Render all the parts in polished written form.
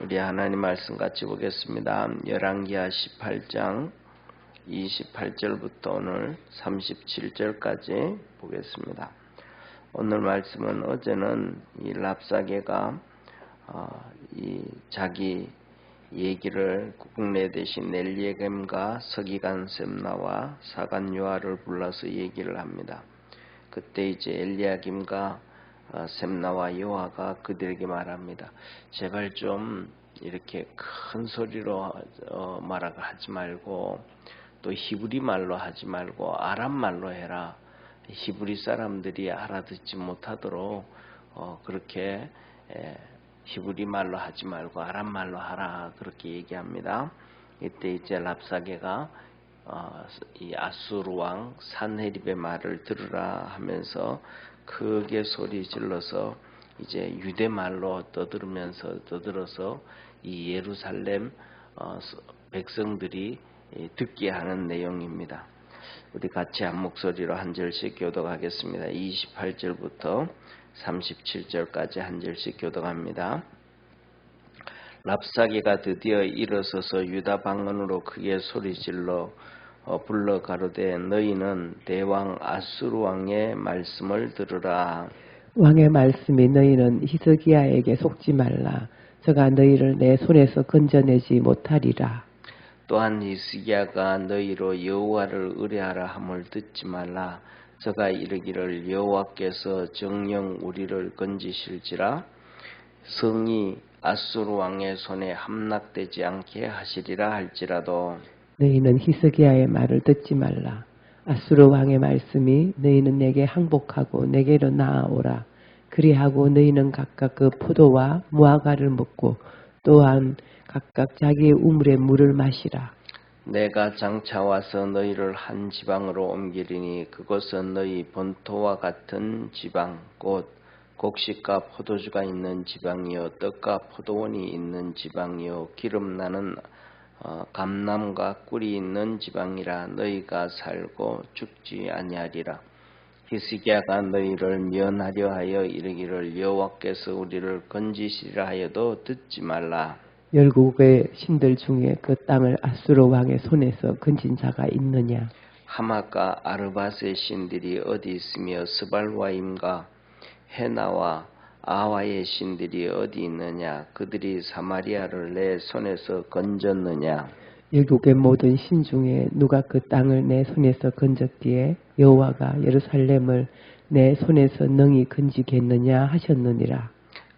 우리 하나님 말씀 같이 보겠습니다. 열왕기하 18장 28절부터 오늘 37절까지 보겠습니다. 오늘 말씀은 어제는 이 랍사게가 자기 얘기를 국내 대신 엘리야김과 서기관 셈나와 사관 요아를 불러서 얘기를 합니다. 그때 이제 엘리야김과 셈나와 요아가 그들에게 말합니다. 제발 좀 이렇게 큰 소리로 말하고 하지 말고 또 히브리 말로 하지 말고 아람 말로 해라. 히브리 사람들이 알아듣지 못하도록 그렇게 히브리 말로 하지 말고 아람 말로 하라. 그렇게 얘기합니다. 이때 이제 랍사게가 이 아수르 왕 산헤립의 말을 들으라 하면서 크게 소리 질러서 이제 유대 말로 떠들어서 이 예루살렘 백성들이 듣게 하는 내용입니다. 우리 같이 한 목소리로 한 절씩 교독하겠습니다. 28절부터 37절까지 한 절씩 교독합니다. 랍사게가 드디어 일어서서 유다 방언으로 크게 소리질러 불러 가로되 너희는 대왕 아수르 왕의 말씀을 들으라. 왕의 말씀이 너희는 히스기야에게 속지 말라. 저가 너희를 내 손에서 건져내지 못하리라. 또한 히스기야가 너희로 여호와를 의뢰하라 함을 듣지 말라. 저가 이르기를 여호와께서 정녕 우리를 건지실지라. 성이 아수르 왕의 손에 함락되지 않게 하시리라 할지라도 너희는 히스기야의 말을 듣지 말라. 아수르 왕의 말씀이 너희는 내게 항복하고 내게로 나아오라. 그리하고 너희는 각각 그 포도와 무화과를 먹고 또한 각각 자기의 우물의 물을 마시라. 내가 장차 와서 너희를 한 지방으로 옮기리니 그곳은 너희 본토와 같은 지방 곧 곡식과 포도주가 있는 지방이요 떡과 포도원이 있는 지방이요 기름 나는 감람과 꿀이 있는 지방이라. 너희가 살고 죽지 아니하리라. 히스기야가 너희를 면하려 하여 이르기를 여호와께서 우리를 건지시리라 하여도 듣지 말라. 열국의 신들 중에 그 땅을 아수르 왕의 손에서 건진 자가 있느냐? 하맛과 아르밧의 신들이 어디 있으며 스발와임과 헤나와 아와의 신들이 어디 있느냐? 그들이 사마리아를 내 손에서 건졌느냐? 열국의 모든 신 중에 누가 그 땅을 내 손에서 건졌기에 여호와가 예루살렘을 내 손에서 능히 건지겠느냐 하셨느니라.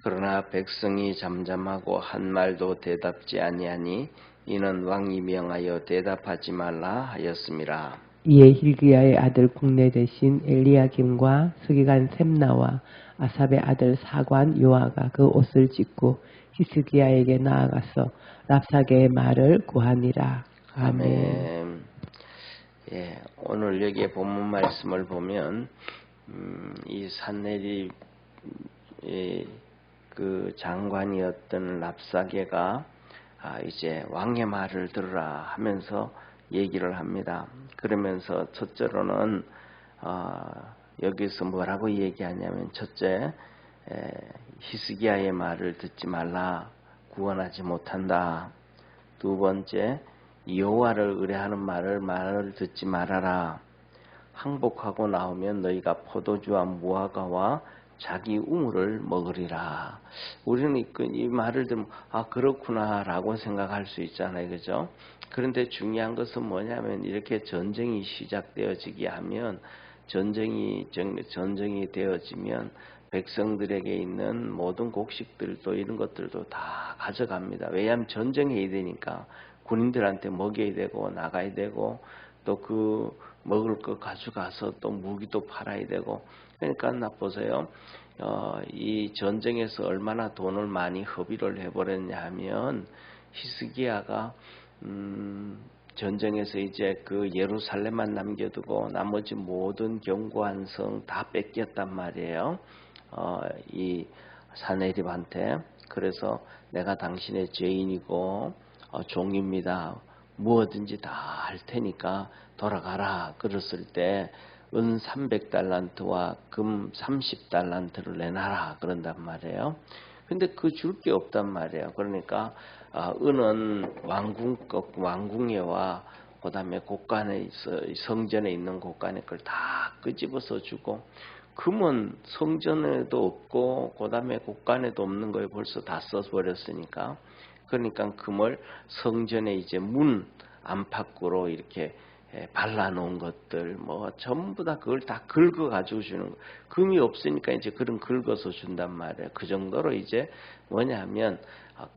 그러나 백성이 잠잠하고 한 말도 대답지 아니하니 이는 왕이 명하여 대답하지 말라 하였음이라. 이에 hil기야의 아들 국내 대신 엘리야김과 서기관 셈나와 아삽의 아들 사관 요아가 그 옷을 찢고 히스기야에게 나아가서 랍사게의 말을 구하니라. 아멘. 예, 오늘 여기에 본문 말씀을 보면 이 산헤립 그 장관이었던 랍사게가 이제 왕의 말을 들으라 하면서 얘기를 합니다. 그러면서 첫째로는 여기서 뭐라고 얘기하냐면 첫째 히스기야의 말을 듣지 말라. 구원하지 못한다. 두 번째 여호와를 의뢰하는 말을 듣지 말아라. 항복하고 나오면 너희가 포도주와 무화과와 자기 우물을 먹으리라. 우리는 이 말을 들으면 그렇구나 라고 생각할 수 있잖아요. 그죠? 그런데 중요한 것은 뭐냐면 이렇게 전쟁이 시작되어지게 하면 전쟁이 되어지면 백성들에게 있는 모든 곡식들도 이런 것들도 다 가져갑니다. 왜냐하면 전쟁해야 되니까 군인들한테 먹여야 되고 나가야 되고 또 그 먹을 거 가져가서 또 무기도 팔아야 되고 그러니까 보세요. 이 전쟁에서 얼마나 돈을 많이 허비를 해버렸냐 하면 히스기야가 전쟁에서 이제 그 예루살렘만 남겨두고 나머지 모든 견고한 성 다 뺏겼단 말이에요. 이 산헤립한테. 그래서 내가 당신의 죄인이고 종입니다. 무엇든지 다 할 테니까 돌아가라. 그랬을 때 은 300달란트와 금 30달란트를 내놔라. 그런단 말이에요. 근데 그 줄 게 없단 말이에요. 그러니까 은은 왕궁예와 그다음에 곳간에 있어 성전에 있는 곳간에 걸 다 끄집어서 주고, 금은 성전에도 없고 그다음에 곳간에도 없는 거에 벌써 다 써버렸으니까, 그러니까 금을 성전에 이제 문 안팎으로 이렇게 발라놓은 것들 뭐 전부 다 그걸 다 긁어 가지고 주는 거. 금이 없으니까 이제 그런 긁어서 준단 말이에요. 그 정도로 이제 뭐냐면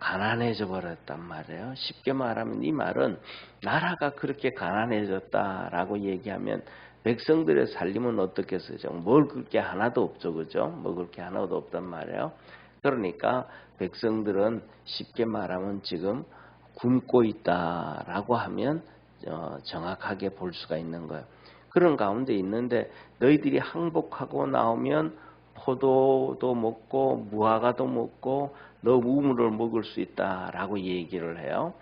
가난해져 버렸단 말이에요. 쉽게 말하면 이 말은 나라가 그렇게 가난해졌다라고 얘기하면 백성들의 살림은 어떻겠어요? 먹을 게 하나도 없죠, 그죠? 먹을 게 하나도 없단 말이에요. 그러니까 백성들은 쉽게 말하면 지금 굶고 있다라고 하면 정확하게 볼 수가 있는 거예요. 그런 가운데 있는데 너희들이 항복하고 나오면 포도도 먹고 무화과도 먹고 너 우물을 먹을 수 있다라고 얘기를 해요.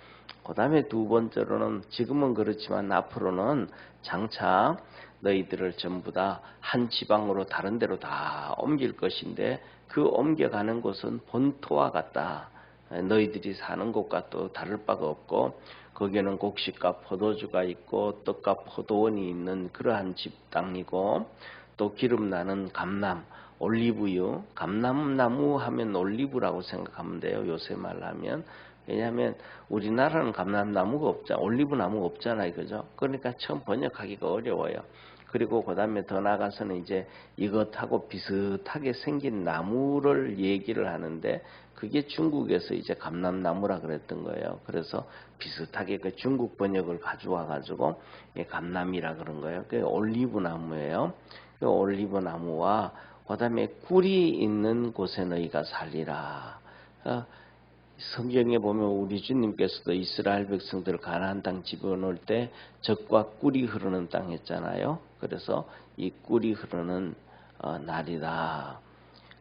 그 다음에 두 번째로는 지금은 그렇지만 앞으로는 장차 너희들을 전부 다 한 지방으로 다른 데로 다 옮길 것인데, 그 옮겨가는 곳은 본토와 같다. 너희들이 사는 곳과 또 다를 바가 없고, 거기에는 곡식과 포도주가 있고 떡과 포도원이 있는 그러한 집 땅이고, 또 기름 나는 감람, 올리브유, 감람나무 하면 올리브라고 생각하면 돼요. 요새 말로 하면. 왜냐하면 우리나라는 감람나무가 없잖아. 올리브나무가 없잖아요. 그죠? 그러니까 처음 번역하기가 어려워요. 그리고 그 다음에 더 나가서는 이제 이것하고 비슷하게 생긴 나무를 얘기를 하는데, 그게 중국에서 이제 감람나무라 그랬던 거예요. 그래서 비슷하게 그 중국 번역을 가져와 가지고 감람이라 그런 거예요. 그 올리브 나무예요. 그 올리브 나무와 그 다음에 꿀이 있는 곳에 너희가 살리라. 성경에 보면 우리 주님께서도 이스라엘 백성들 가나안 땅 집어넣을 때 젖과 꿀이 흐르는 땅 했잖아요. 그래서 이 꿀이 흐르는 날이다.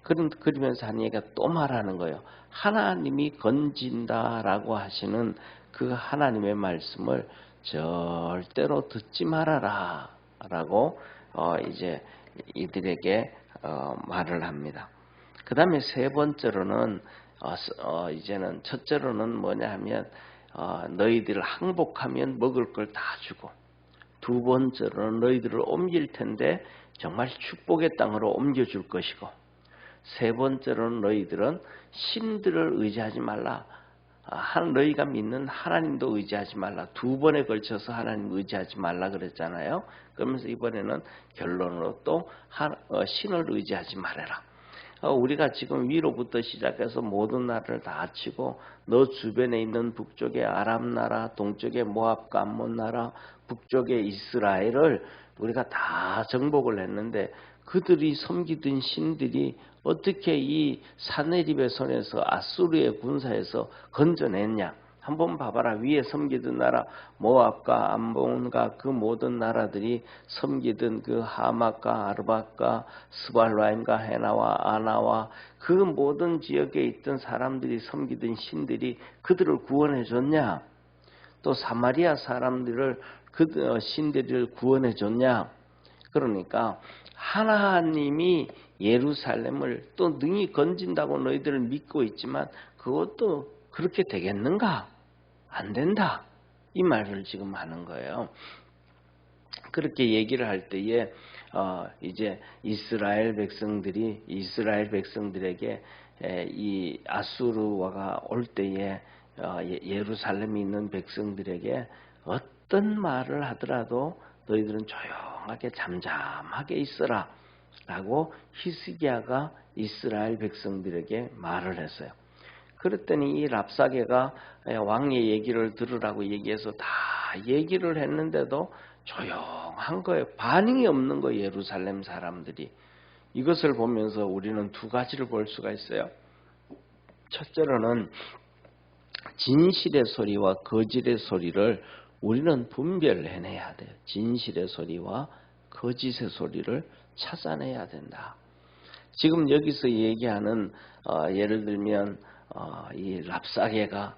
그러면서 한 얘기가 또 말하는 거예요. 하나님이 건진다라고 하시는 그 하나님의 말씀을 절대로 듣지 말아라 라고 이제 이들에게 말을 합니다. 그 다음에 세 번째로는 이제는 첫째로는 뭐냐 하면 너희들을 항복하면 먹을 걸 다 주고, 두 번째로는 너희들을 옮길 텐데 정말 축복의 땅으로 옮겨줄 것이고, 세 번째로는 너희들은 신들을 의지하지 말라. 너희가 믿는 하나님도 의지하지 말라. 두 번에 걸쳐서 하나님 의지하지 말라 그랬잖아요. 그러면서 이번에는 결론으로 또 신을 의지하지 말아라. 우리가 지금 위로부터 시작해서 모든 나라를 다 치고 너 주변에 있는 북쪽의 아람 나라, 동쪽의 모압과 암몬 나라, 북쪽의 이스라엘을 우리가 다 정복을 했는데, 그들이 섬기던 신들이 어떻게 이 사내립의 손에서 아수르의 군사에서 건져냈냐. 한번 봐봐라. 위에 섬기던 나라 모압과 암몬과 그 모든 나라들이 섬기던 그 하맛과 아르밧과 스발라임과 헤나와 아나와 그 모든 지역에 있던 사람들이 섬기던 신들이 그들을 구원해 줬냐? 또 사마리아 사람들을 그 신들을 구원해 줬냐? 그러니까 하나님이 예루살렘을 또 능히 건진다고 너희들을 믿고 있지만 그것도 그렇게 되겠는가? 안 된다. 이 말을 지금 하는 거예요. 그렇게 얘기를 할 때에 이제 이스라엘 백성들에게 이 아수르와가 올 때에 예루살렘에 있는 백성들에게 어떤 말을 하더라도 너희들은 조용하게 잠잠하게 있어라 라고 히스기야가 이스라엘 백성들에게 말을 했어요. 그랬더니 이 랍사게가 왕의 얘기를 들으라고 얘기해서 다 얘기를 했는데도 조용한 거예요. 반응이 없는 거예요. 예루살렘 사람들이. 이것을 보면서 우리는 두 가지를 볼 수가 있어요. 첫째로는 진실의 소리와 거짓의 소리를 우리는 분별해내야 돼요. 진실의 소리와 거짓의 소리를 찾아내야 된다. 지금 여기서 얘기하는 예를 들면 이 랍사게가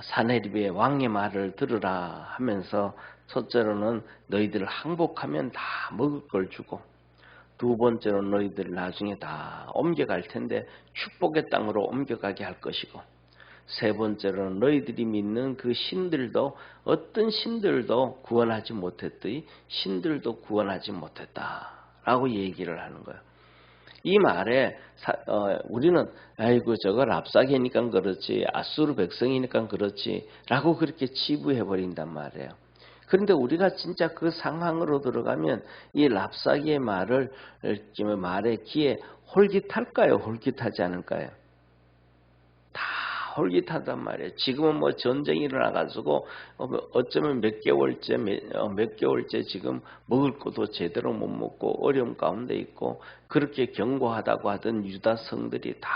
사네립의 왕의 말을 들으라 하면서 첫째로는 너희들을 항복하면 다 먹을 걸 주고, 두 번째로 너희들 나중에 다 옮겨갈 텐데 축복의 땅으로 옮겨가게 할 것이고, 세 번째로는 너희들이 믿는 그 신들도 어떤 신들도 구원하지 못했더니 신들도 구원하지 못했다라고 얘기를 하는 거예요. 이 말에 우리는 아이고 저거 랍사게니까 그렇지, 아수르 백성이니까 그렇지 라고 그렇게 치부해버린단 말이에요. 그런데 우리가 진짜 그 상황으로 들어가면 이 랍사기의 말의 귀에 홀깃할까요? 홀깃하지 않을까요? 다 홀깃하단 말이에요. 지금은 뭐 전쟁이 일어나가지고 어쩌면 몇 개월째 지금 먹을 것도 제대로 못 먹고 어려움 가운데 있고, 그렇게 견고하다고 하던 유다 성들이 다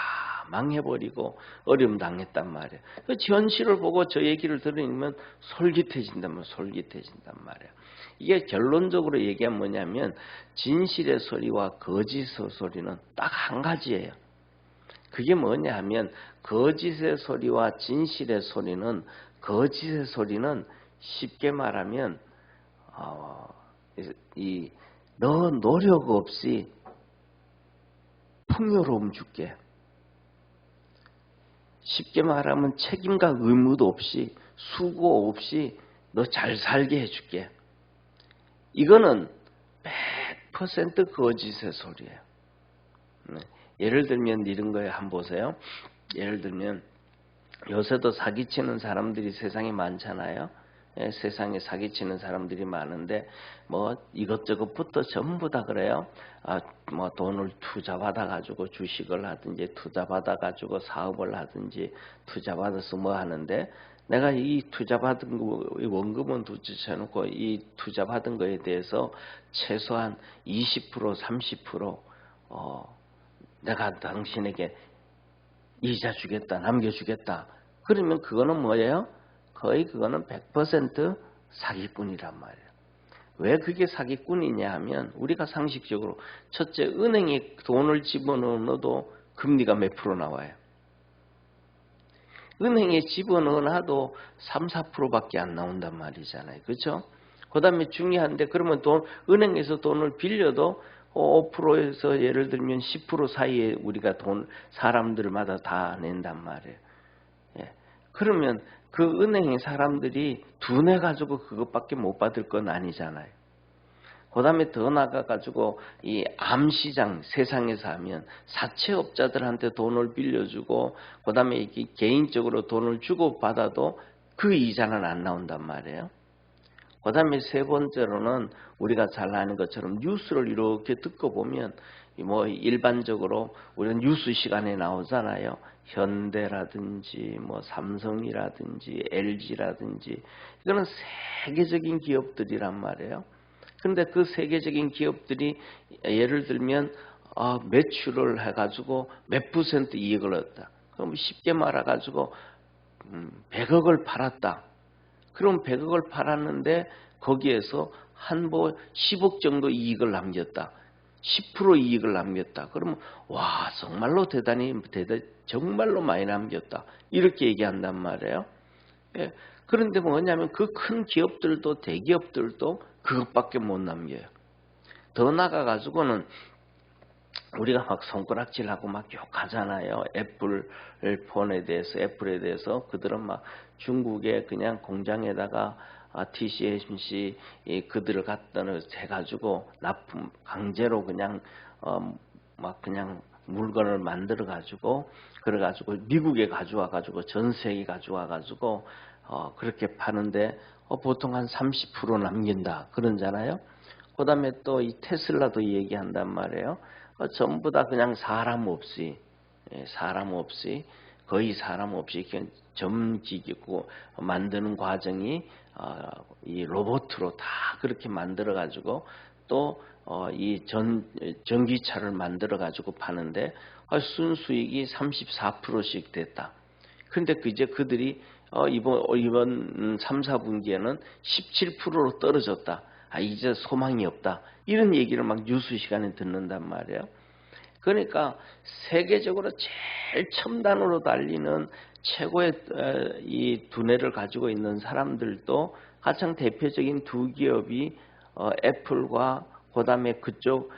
망해버리고 어려움 당했단 말이에요. 그 현실을 보고 저 얘기를 들으면 솔깃해진단 말이에요. 이게 결론적으로 얘기하면 뭐냐면 진실의 소리와 거짓의 소리는 딱 한 가지예요. 그게 뭐냐 하면 거짓의 소리와 진실의 소리는, 거짓의 소리는 쉽게 말하면 너 노력 없이 풍요로움 줄게. 쉽게 말하면 책임과 의무도 없이 수고 없이 너 잘 살게 해줄게. 이거는 100% 거짓의 소리예요. 예를 들면 이런 거에 한번 보세요. 예를 들면 요새도 사기치는 사람들이 세상에 많잖아요. 세상에 사기치는 사람들이 많은데 뭐 이것저것부터 전부 다 그래요. 뭐 돈을 투자받아 가지고 주식을 하든지 투자받아 가지고 사업을 하든지 투자받아서 뭐 하는데, 내가 이 투자받은 거 원금은 두쳐놓고 이 투자받은 거에 대해서 최소한 20% 30% 내가 당신에게 이자 주겠다, 남겨주겠다. 그러면 그거는 뭐예요? 거의 그거는 100% 사기꾼이란 말이에요. 왜 그게 사기꾼이냐 하면 우리가 상식적으로 첫째, 은행에 돈을 집어넣어도 금리가 몇 프로 나와요? 은행에 집어넣어놔도 3, 4%밖에 안 나온단 말이잖아요. 그렇죠? 그 다음에 중요한데, 그러면 은행에서 돈을 빌려도 5%에서 예를 들면 10% 사이에 우리가 사람들마다 다 낸단 말이에요. 예. 그러면 그 은행의 사람들이 두뇌 가지고 그것밖에 못 받을 건 아니잖아요. 그 다음에 더 나가가지고 이 암시장, 세상에서 하면 사채업자들한테 돈을 빌려주고, 그 다음에 개인적으로 돈을 주고 받아도 그 이자는 안 나온단 말이에요. 그 다음에 세 번째로는 우리가 잘 아는 것처럼 뉴스를 이렇게 듣고 보면 뭐 일반적으로 우리는 뉴스 시간에 나오잖아요. 현대라든지 뭐 삼성이라든지 LG라든지 이거는 세계적인 기업들이란 말이에요. 그런데 그 세계적인 기업들이 예를 들면 매출을 해가지고 몇 % 이익을 얻었다. 그럼 쉽게 말해가지고 100억을 팔았다. 그럼 100억을 팔았는데 거기에서 한 10억 정도 이익을 남겼다. 10% 이익을 남겼다. 그러면 와, 정말로 정말로 많이 남겼다. 이렇게 얘기한단 말이에요. 예. 그런데 뭐냐면 그 큰 기업들도 대기업들도 그것밖에 못 남겨요. 더 나가가지고는 우리가 막 손가락질하고 막 욕하잖아요. 애플에 대해서 그들은 막 중국의 그냥 공장에다가 TSMC 그들을 갖다 해가지고 강제로 그냥 막 그냥 물건을 만들어 가지고 그래가지고 미국에 가져와 가지고 전 세계에 가져와 가지고 그렇게 파는데 보통 한 30% 남긴다 그러잖아요. 그 다음에 또 이 테슬라도 얘기한단 말이에요. 전부 다 그냥 사람 없이 거의 사람 없이 그냥 점지고 만드는 과정이 이 로봇으로 다 그렇게 만들어 가지고 또 이 전기차를 만들어 가지고 파는데 순수익이 34%씩 됐다. 그런데 이제 그들이 이번 3, 4분기에는 17%로 떨어졌다. 이제 소망이 없다. 이런 얘기를 막 뉴스 시간에 듣는단 말이에요. 그러니까 세계적으로 제일 첨단으로 달리는 최고의 이 두뇌를 가지고 있는 사람들도 가장 대표적인 두 기업이 애플과 그다음에 그쪽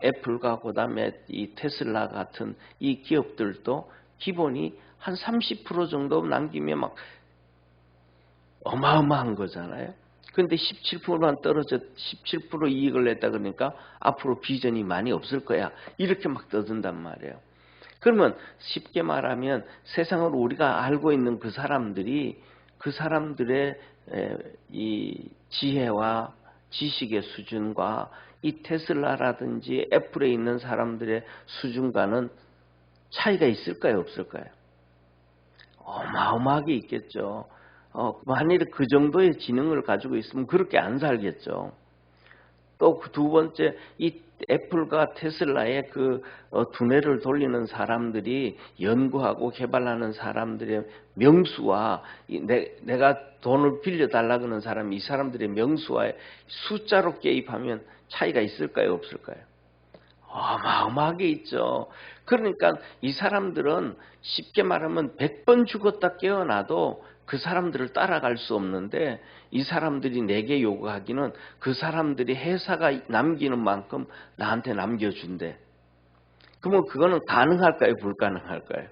애플과 그다음에 이 테슬라 같은 이 기업들도 기본이 한 30% 정도 남기면 막 어마어마한 거잖아요. 근데 17%만 떨어져 17% 이익을 냈다 그러니까 앞으로 비전이 많이 없을 거야. 이렇게 막 떠든단 말이에요. 그러면 쉽게 말하면 세상을 우리가 알고 있는 그 사람들이 그 사람들의 이 지혜와 지식의 수준과 이 테슬라라든지 애플에 있는 사람들의 수준과는 차이가 있을까요? 없을까요? 어마어마하게 있겠죠. 만일에 그 정도의 지능을 가지고 있으면 그렇게 안 살겠죠. 또 두 번째, 이 애플과 테슬라의 그 두뇌를 돌리는 사람들이 연구하고 개발하는 사람들의 명수와 내가 돈을 빌려달라 그러는 사람이 이 사람들의 명수와 숫자로 개입하면 차이가 있을까요? 없을까요? 어마어마하게 있죠. 그러니까 이 사람들은 쉽게 말하면 100번 죽었다 깨어나도 그 사람들을 따라갈 수 없는데 이 사람들이 내게 요구하기는 그 사람들이 회사가 남기는 만큼 나한테 남겨준대. 그러면 그거는 가능할까요? 불가능할까요?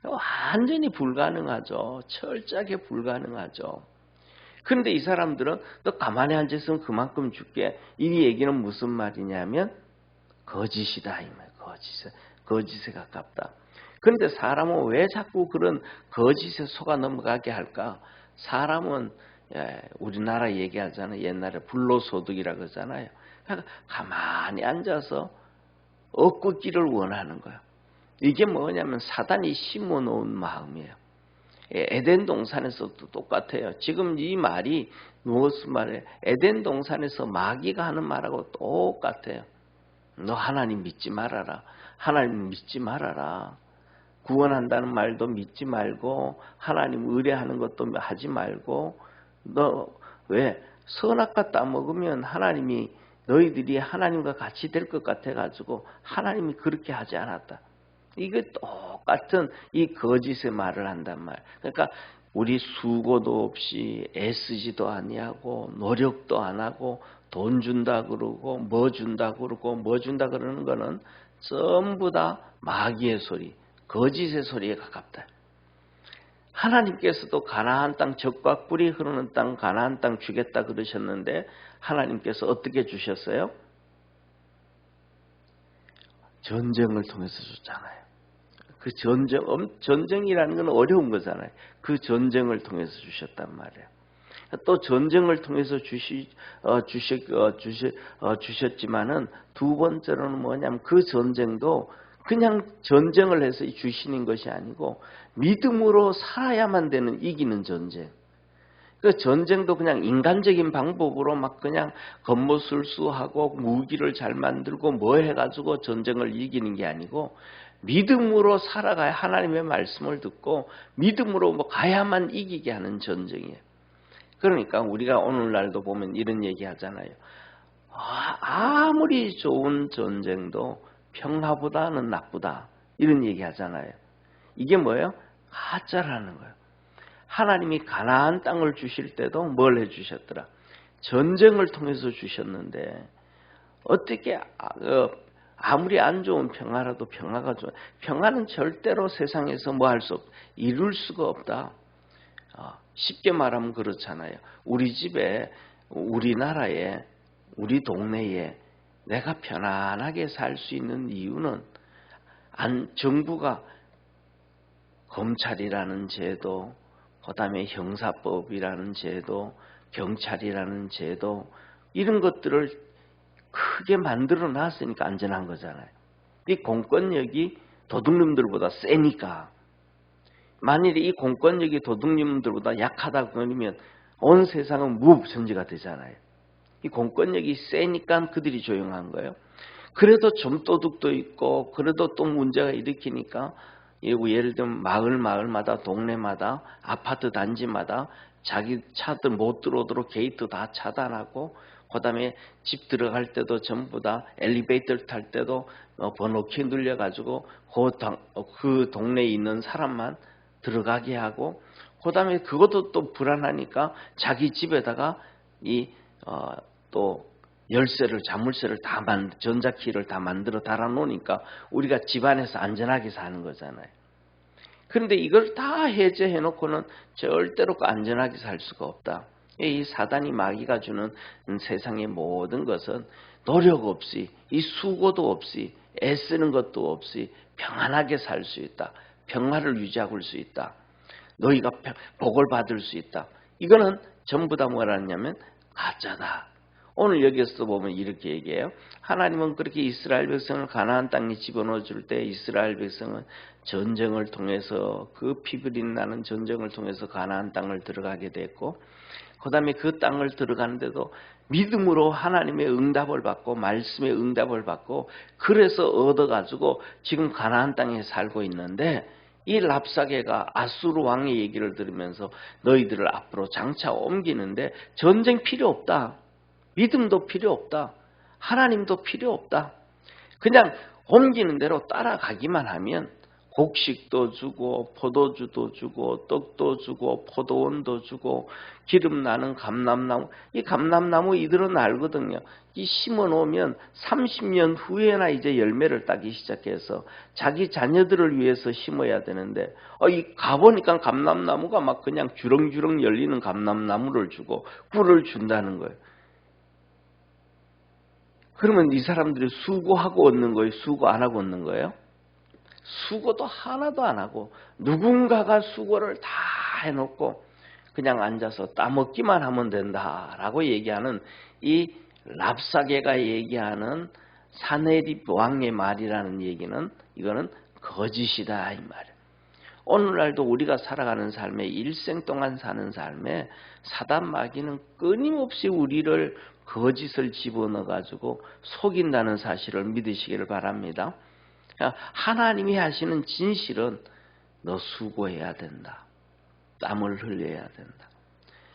완전히 불가능하죠. 철저하게 불가능하죠. 그런데 이 사람들은 너 가만히 앉아있으면 그만큼 줄게. 이 얘기는 무슨 말이냐면 거짓이다 이 말. 거짓에 가깝다. 그런데 사람은 왜 자꾸 그런 거짓에 속아 넘어가게 할까? 사람은 우리나라 얘기하잖아요. 옛날에 불로소득이라고 그러잖아요. 그러니까 가만히 앉아서 얻기를 원하는 거예요. 이게 뭐냐면 사단이 심어놓은 마음이에요. 에덴 동산에서도 똑같아요. 지금 이 말이 무엇을 말해? 에덴 동산에서 마귀가 하는 말하고 똑같아요. 너 하나님 믿지 말아라. 하나님 믿지 말아라. 구원한다는 말도 믿지 말고 하나님 의뢰하는 것도 하지 말고 너 왜 선악과 따먹으면 하나님이 너희들이 하나님과 같이 될 것 같아가지고 하나님이 그렇게 하지 않았다. 이게 똑같은 이 거짓의 말을 한단 말. 그러니까 우리 수고도 없이 애쓰지도 아니하고 노력도 안 하고 돈 준다 그러고 뭐 준다 그러고 뭐 준다 그러는 거는 전부 다 마귀의 소리, 거짓의 소리에 가깝다. 하나님께서도 가나안 땅 젖과 꿀이 흐르는 땅 가나안 땅 주겠다 그러셨는데 하나님께서 어떻게 주셨어요? 전쟁을 통해서 줬잖아요. 그 전쟁이라는 건 어려운 거잖아요. 그 전쟁을 통해서 주셨단 말이에요. 또 전쟁을 통해서 주셨지만은 두 번째로는 뭐냐면 그 전쟁도 그냥 전쟁을 해서 주시는 것이 아니고 믿음으로 살아야만 되는 이기는 전쟁. 그 전쟁도 그냥 인간적인 방법으로 막 그냥 겉모술수하고 무기를 잘 만들고 뭐 해가지고 전쟁을 이기는 게 아니고 믿음으로 살아가야 하나님의 말씀을 듣고 믿음으로 뭐 가야만 이기게 하는 전쟁이에요. 그러니까 우리가 오늘날도 보면 이런 얘기 하잖아요. 아무리 좋은 전쟁도 평화보다는 나쁘다. 이런 얘기 하잖아요. 이게 뭐예요? 가짜라는 거예요. 하나님이 가나안 땅을 주실 때도 뭘 해주셨더라? 전쟁을 통해서 주셨는데 어떻게 아무리 안 좋은 평화라도 평화가 좋아. 평화는 절대로 세상에서 뭐 할 수 없다. 이룰 수가 없다. 쉽게 말하면 그렇잖아요. 우리 집에, 우리나라에, 우리 동네에 내가 편안하게 살 수 있는 이유는 정부가 검찰이라는 제도, 그 다음에 형사법이라는 제도, 경찰이라는 제도 이런 것들을 크게 만들어 놨으니까 안전한 거잖아요. 이 공권력이 도둑놈들보다 세니까 만일에 이 공권력이 도둑놈들보다 약하다 그러면 온 세상은 무법천지가 되잖아요. 이 공권력이 세니까 그들이 조용한 거예요. 그래도 좀도둑도 있고 그래도 또 문제가 일으키니까 예를 들면 마을마다 동네마다 아파트 단지마다 자기 차들 못 들어오도록 게이트 다 차단하고 그다음에 집 들어갈 때도 전부 다 엘리베이터를 탈 때도 번호키 눌려가지고 그 동네에 있는 사람만 들어가게 하고 그다음에 그것도 또 불안하니까 자기 집에다가 또 열쇠를, 자물쇠를 전자키를 다 만들어 달아놓으니까 우리가 집안에서 안전하게 사는 거잖아요. 그런데 이걸 다 해제해놓고는 절대로 안전하게 살 수가 없다. 이 사단이 마귀가 주는 세상의 모든 것은 노력 없이, 이 수고도 없이, 애쓰는 것도 없이 평안하게 살 수 있다. 평화를 유지하고 수 있다. 너희가 복을 받을 수 있다. 이거는 전부 다 뭐라냐면 가짜다. 오늘 여기서 보면 이렇게 얘기해요. 하나님은 그렇게 이스라엘 백성을 가나안 땅에 집어넣어 줄 때 이스라엘 백성은 전쟁을 통해서, 그 피부린 나는 전쟁을 통해서 가나안 땅을 들어가게 됐고, 그 다음에 그 땅을 들어가는데도 믿음으로 하나님의 응답을 받고 말씀의 응답을 받고 그래서 얻어가지고 지금 가나안 땅에 살고 있는데, 이 랍사게가 아수르 왕의 얘기를 들으면서 너희들을 앞으로 장차 옮기는데 전쟁 필요 없다. 믿음도 필요 없다. 하나님도 필요 없다. 그냥 옮기는 대로 따라가기만 하면 곡식도 주고 포도주도 주고 떡도 주고 포도원도 주고 기름 나는 감람나무, 이 감람나무 이들은 알거든요. 이 심어 놓으면 30년 후에나 이제 열매를 따기 시작해서 자기 자녀들을 위해서 심어야 되는데, 이 가보니까 감람나무가 막 그냥 주렁주렁 열리는 감람나무를 주고 꿀을 준다는 거예요. 그러면 이 사람들이 수고하고 얻는 거예요? 수고 안 하고 얻는 거예요? 수고도 하나도 안 하고 누군가가 수고를 다 해놓고 그냥 앉아서 따먹기만 하면 된다라고 얘기하는 이 랍사게가 얘기하는 사네립 왕의 말이라는 얘기는, 이거는 거짓이다 이 말이에요. 오늘날도 우리가 살아가는 삶에, 일생 동안 사는 삶에 사단 마귀는 끊임없이 우리를 거짓을 집어넣어가지고 속인다는 사실을 믿으시기를 바랍니다. 하나님이 하시는 진실은 너 수고해야 된다. 땀을 흘려야 된다.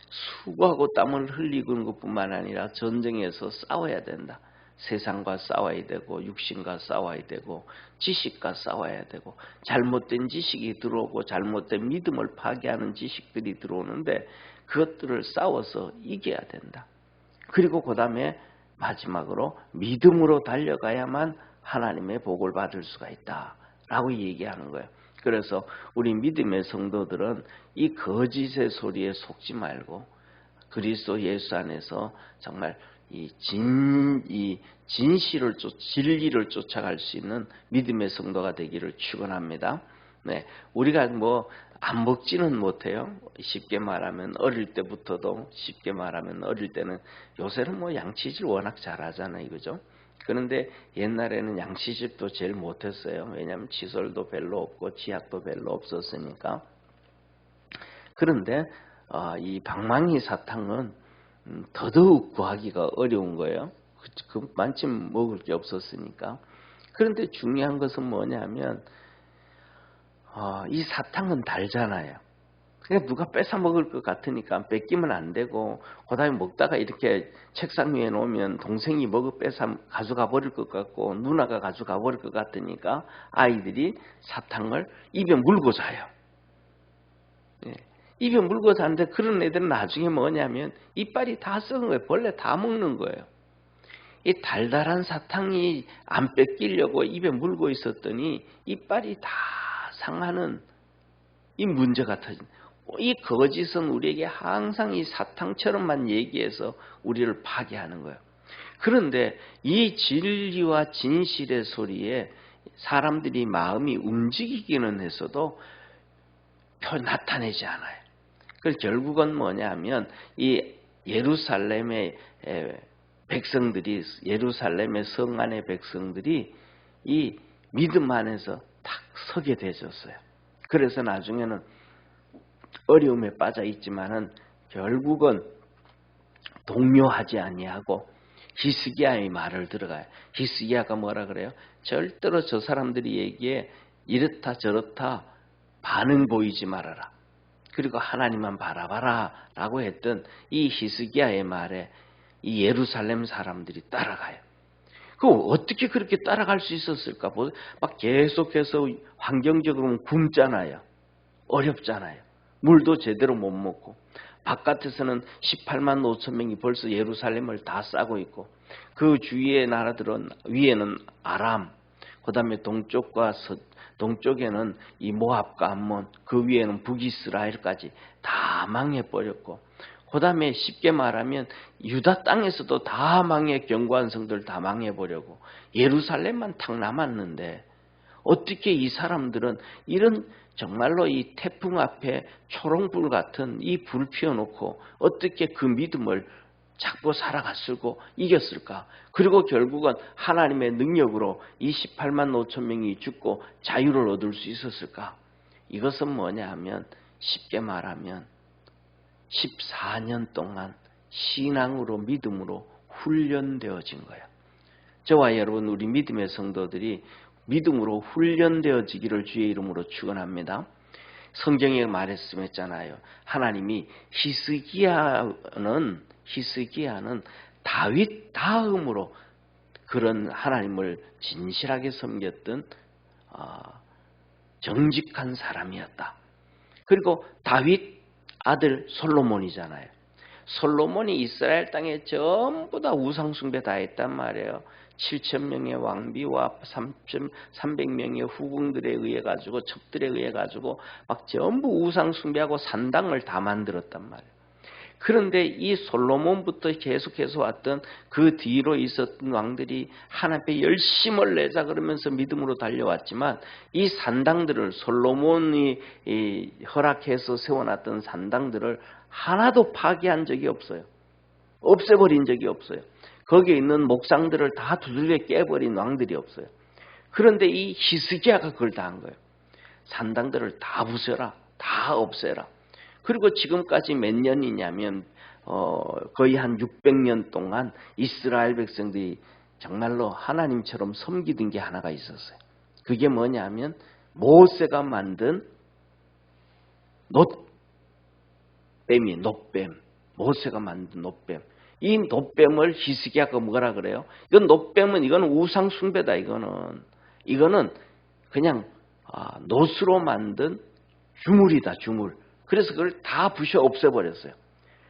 수고하고 땀을 흘리는 것뿐만 아니라 전쟁에서 싸워야 된다. 세상과 싸워야 되고 육신과 싸워야 되고 지식과 싸워야 되고, 잘못된 지식이 들어오고 잘못된 믿음을 파괴하는 지식들이 들어오는데 그것들을 싸워서 이겨야 된다. 그리고 그 다음에 마지막으로 믿음으로 달려가야만 하나님의 복을 받을 수가 있다라고 얘기하는 거예요. 그래서 우리 믿음의 성도들은 이 거짓의 소리에 속지 말고 그리스도 예수 안에서 정말 이 진리를 쫓아갈 수 있는 믿음의 성도가 되기를 축원합니다. 네, 우리가 안 먹지는 못해요. 쉽게 말하면 어릴 때부터도, 쉽게 말하면 어릴 때는, 요새는 양치질 워낙 잘하잖아요, 그죠? 그런데 옛날에는 양치질도 제일 못했어요. 왜냐하면 시설도 별로 없고 지학도 별로 없었으니까. 그런데 이 방망이 사탕은 더더욱 구하기가 어려운 거예요. 그만큼 먹을 게 없었으니까. 그런데 중요한 것은 뭐냐면 이 사탕은 달잖아요. 그러니까 누가 뺏어 먹을 것 같으니까 뺏기면 안 되고, 그 다음에 먹다가 이렇게 책상 위에 놓으면 동생이 뺏어 가져가 버릴 것 같고 누나가 가져가 버릴 것 같으니까 아이들이 사탕을 입에 물고 자요. 예. 입에 물고 자는데 그런 애들은 나중에 뭐냐면 이빨이 다 썩은 거예요. 벌레 다 먹는 거예요. 이 달달한 사탕이 안 뺏기려고 입에 물고 있었더니 이빨이 다 상하는 이 문제가 터진. 이 거짓은 우리에게 항상 이 사탕처럼만 얘기해서 우리를 파괴하는 거예요. 그런데 이 진리와 진실의 소리에 사람들이 마음이 움직이기는 했어도 나타내지 않아요. 그래서 결국은 뭐냐면 이 예루살렘의 백성들이, 예루살렘의 성 안의 백성들이 이 믿음 안에서 탁 서게 되었어요. 그래서 나중에는 어려움에 빠져 있지만은 결국은 동요하지 아니하고 히스기야의 말을 들어가요. 히스기야가 뭐라 그래요? 절대로 저 사람들이 얘기에 이렇다 저렇다 반응 보이지 말아라. 그리고 하나님만 바라봐라 라고 했던 이 히스기야의 말에 이 예루살렘 사람들이 따라가요. 어떻게 그렇게 따라갈 수 있었을까? 막 계속해서 환경적으로 굶잖아요. 어렵잖아요. 물도 제대로 못 먹고 바깥에서는 18만 5천 명이 벌써 예루살렘을 다 싸고 있고 그 주위의 나라들은 위에는 아람, 그 다음에 동쪽에는 이 모압과 암몬, 그 위에는 북이스라엘까지 다 망해버렸고 그 다음에 쉽게 말하면 유다 땅에서도 다 견고한 성들 다 망해버리고 예루살렘만 탁 남았는데 어떻게 이 사람들은 이런 정말로 이 태풍 앞에 초롱불 같은 이 불 피워놓고 어떻게 그 믿음을 잡고 살아갔을고 이겼을까? 그리고 결국은 하나님의 능력으로 28만 5천 명이 죽고 자유를 얻을 수 있었을까? 이것은 뭐냐 하면 쉽게 말하면 14년 동안 신앙으로 믿음으로 훈련되어진 거야. 저와 여러분 우리 믿음의 성도들이 믿음으로 훈련되어지기를 주의 이름으로 축원합니다. 성경에 말했잖아요. 하나님이 히스기야는 다윗 다음으로 그런 하나님을 진실하게 섬겼던 정직한 사람이었다. 그리고 다윗 아들 솔로몬이잖아요. 솔로몬이 이스라엘 땅에 전부 다 우상숭배 다 했단 말이에요. 7,000명의 왕비와 300명의 후궁들에 의해 가지고 첩들에 의해 가지고 막 전부 우상숭배하고 산당을 다 만들었단 말이에요. 그런데 이 솔로몬부터 계속해서 왔던 그 뒤로 있었던 왕들이 하나님께 열심을 내자 그러면서 믿음으로 달려왔지만 이 산당들을 솔로몬이 허락해서 세워놨던 산당들을 하나도 파괴한 적이 없어요. 없애버린 적이 없어요. 거기에 있는 목상들을 다 두들겨 깨버린 왕들이 없어요. 그런데 이 히스기야가 그걸 다 한 거예요. 산당들을 다 부숴라. 다 없애라. 그리고 지금까지 몇 년이냐면 거의 한 600년 동안 이스라엘 백성들이 정말로 하나님처럼 섬기던 게 하나가 있었어요. 그게 뭐냐면 모세가 만든 놋뱀. 모세가 만든 놋뱀. 이 놋뱀을 히스기야가 뭐라 그래요? 이건 이거는 우상 숭배다. 이거는 그냥 놋으로 만든 주물이다. 주물. 그래서 그걸 다 부셔 없애버렸어요.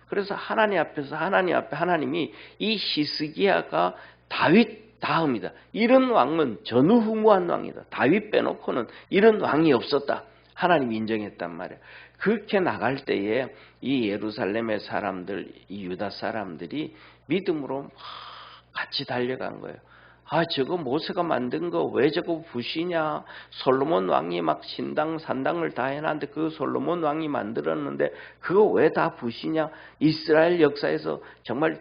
그래서 하나님 앞에 하나님이 이 히스기야가 다윗 다음이다. 이런 왕은 전후무한 왕이다. 다윗 빼놓고는 이런 왕이 없었다. 하나님이 인정했단 말이에요. 그렇게 나갈 때에 이 예루살렘의 사람들, 이 유다 사람들이 믿음으로 같이 달려간 거예요. 저거 모세가 만든 거 왜 저거 부시냐? 솔로몬 왕이 막 산당을 다 해놨는데 그 솔로몬 왕이 만들었는데 그거 왜 다 부시냐? 이스라엘 역사에서 정말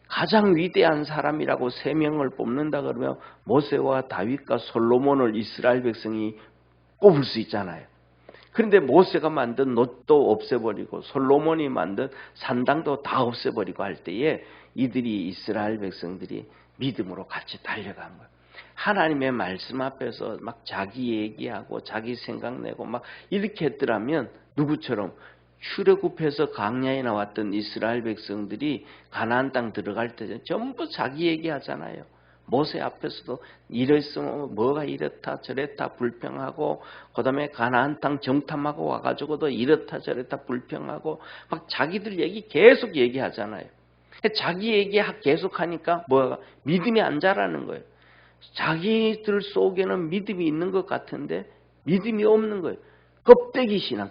가장 위대한 사람이라고 3명을 뽑는다 그러면 모세와 다윗과 솔로몬을 이스라엘 백성이 뽑을 수 있잖아요. 그런데 모세가 만든 놋도 없애버리고 솔로몬이 만든 산당도 다 없애버리고 할 때에 이스라엘 백성들이 믿음으로 같이 달려간 거예요. 하나님의 말씀 앞에서 막 자기 얘기하고 자기 생각내고 막 이렇게 했더라면 누구처럼 출애굽해서 광야에 나왔던 이스라엘 백성들이 가나안 땅 들어갈 때 전부 자기 얘기하잖아요. 모세 앞에서도 이랬으면 뭐가 이렇다 저랬다 불평하고 그 다음에 가나안 땅 정탐하고 와가지고도 이렇다 저랬다 불평하고 막 자기들 얘기 계속 얘기하잖아요. 자기 얘기 계속하니까 믿음이 안 자라는 거예요. 자기들 속에는 믿음이 있는 것 같은데 믿음이 없는 거예요. 껍데기 신앙.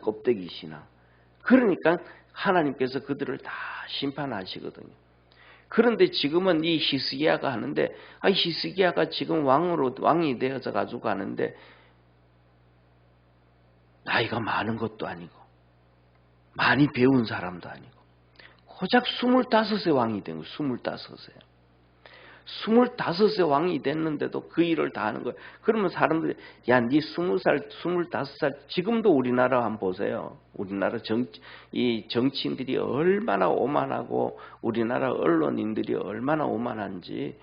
그러니까 하나님께서 그들을 다 심판하시거든요. 그런데 지금은 이 히스기야가 하는데 히스기야가 지금 왕이 되어서 가지고 하는데 나이가 많은 것도 아니고 많이 배운 사람도 아니고 고작 25세 왕이 된 거예요. 25세 왕이 됐는데도 그 일을 다 하는 거예요. 그러면 사람들이 네 20살, 25살 지금도 우리나라 한번 보세요. 우리나라 정치인들이 얼마나 오만하고 우리나라 언론인들이 얼마나 오만한지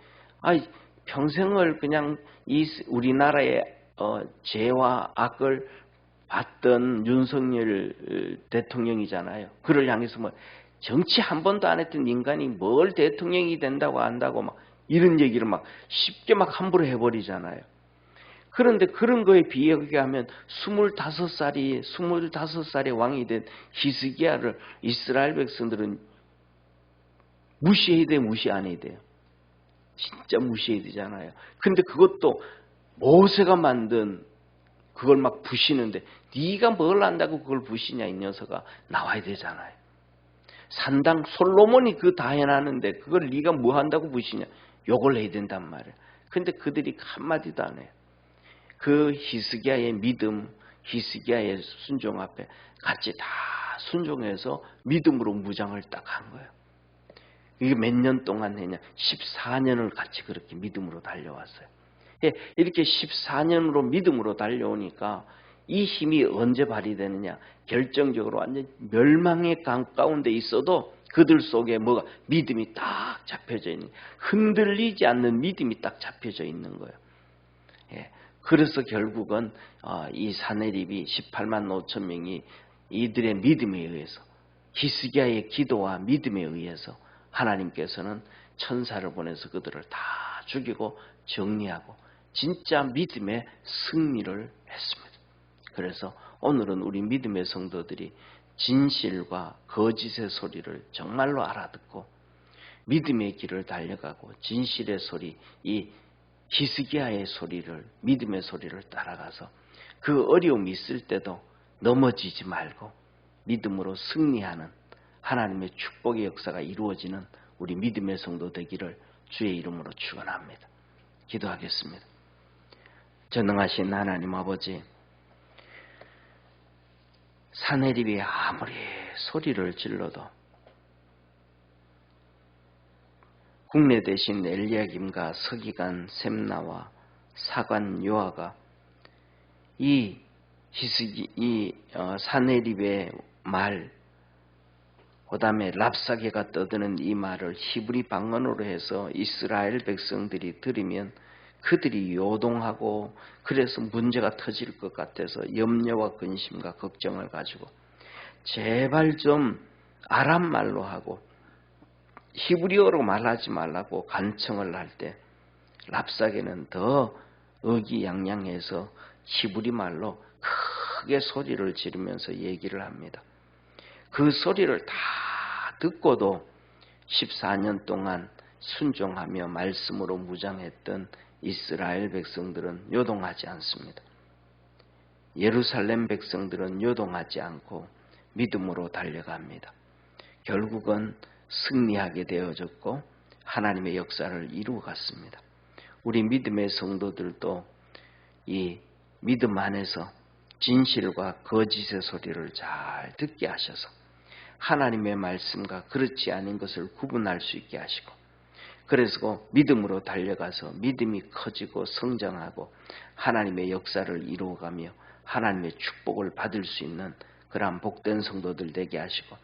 평생을 그냥 우리나라의 죄와 악을 봤던 윤석열 대통령이잖아요. 그를 향해서 정치 한 번도 안 했던 인간이 뭘 대통령이 된다고 안다고 막 이런 얘기를 막 쉽게 막 함부로 해버리잖아요. 그런데 그런 거에 비교하면 25살의 왕이 된 히스기야를 이스라엘 백성들은 무시해야 돼, 무시 안 해야 돼요? 진짜 무시해야 되잖아요. 근데 그것도 모세가 만든 그걸 막 부시는데 네가 뭘 안다고 그걸 부시냐, 이 녀석아. 나와야 되잖아요. 산당 솔로몬이 그 다 해놨는데 그걸 네가 뭐 한다고 부시냐. 욕을 해야 된단 말이에요. 근데 그들이 한마디도 안 해요. 그 히스기야의 믿음, 히스기야의 순종 앞에 같이 다 순종해서 믿음으로 무장을 딱 한 거예요. 이게 몇 년 동안 했냐? 14년을 같이 그렇게 믿음으로 달려왔어요. 이렇게 14년으로 믿음으로 달려오니까 이 힘이 언제 발휘되느냐? 결정적으로 완전 멸망의 가운데 있어도 그들 속에 뭐가 믿음이 딱 잡혀져 있는, 흔들리지 않는 믿음이 딱 잡혀져 있는 거예요. 그래서 결국은 이 사내립이 18만 5천 명이 이들의 믿음에 의해서, 히스기야의 기도와 믿음에 의해서 하나님께서는 천사를 보내서 그들을 다 죽이고 정리하고 진짜 믿음의 승리를 했습니다. 그래서 오늘은 우리 믿음의 성도들이 진실과 거짓의 소리를 정말로 알아듣고 믿음의 길을 달려가고 진실의 소리, 이 히스기야의 소리를, 믿음의 소리를 따라가서 그 어려움이 있을 때도 넘어지지 말고 믿음으로 승리하는 하나님의 축복의 역사가 이루어지는 우리 믿음의 성도 되기를 주의 이름으로 축원합니다. 기도하겠습니다. 전능하신 하나님 아버지, 사내립이 아무리 소리를 질러도 국내 대신 엘리야김과 서기관 셈나와 사관 요아가 이 사내립의 말, 그 다음에 랍사게가 떠드는 이 말을 히브리 방언으로 해서 이스라엘 백성들이 들으면 그들이 요동하고 그래서 문제가 터질 것 같아서 염려와 근심과 걱정을 가지고 제발 좀 아람말로 하고 히브리어로 말하지 말라고 간청을 할 때 랍사게는 더 의기양양해서 히브리 말로 크게 소리를 지르면서 얘기를 합니다. 그 소리를 다 듣고도 14년 동안 순종하며 말씀으로 무장했던 이스라엘 백성들은 요동하지 않습니다. 예루살렘 백성들은 요동하지 않고 믿음으로 달려갑니다. 결국은 승리하게 되어졌고 하나님의 역사를 이루어갔습니다. 우리 믿음의 성도들도 이 믿음 안에서 진실과 거짓의 소리를 잘 듣게 하셔서 하나님의 말씀과 그렇지 않은 것을 구분할 수 있게 하시고, 그래서 믿음으로 달려가서 믿음이 커지고 성장하고 하나님의 역사를 이루어가며 하나님의 축복을 받을 수 있는 그러한 복된 성도들 되게 하시고,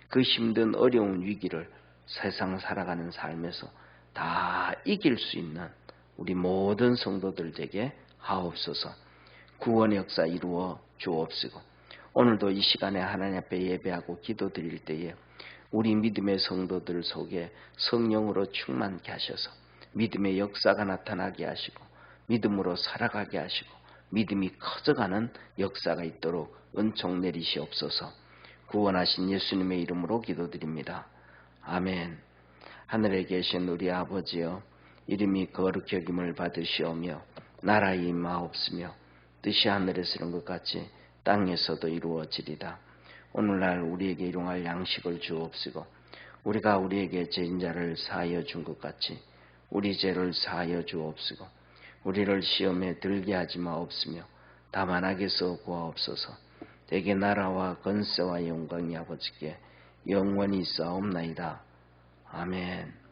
그 힘든 어려운 위기를 세상 살아가는 삶에서 다 이길 수 있는 우리 모든 성도들 되게 하옵소서. 구원의 역사 이루어 주옵시고, 오늘도 이 시간에 하나님 앞에 예배하고 기도 드릴 때에 우리 믿음의 성도들 속에 성령으로 충만케 하셔서 믿음의 역사가 나타나게 하시고 믿음으로 살아가게 하시고 믿음이 커져가는 역사가 있도록 은총 내리시옵소서. 구원하신 예수님의 이름으로 기도드립니다. 아멘. 하늘에 계신 우리 아버지여, 이름이 거룩히 여김을 받으시오며 나라의 임하옵시며 뜻이 하늘에서 이룬 것 같이 땅에서도 이루어지리다. 오늘날 우리에게 일용할 양식을 주옵시고 우리가 우리에게 죄인 자를 사하여 준 것 같이 우리 죄를 사하여 주옵시고 우리를 시험에 들게 하지 마옵시며 다만 악에서 구하옵소서. 대개 나라와 권세와 영광이 아버지께 영원히 있사옵나이다. 아멘.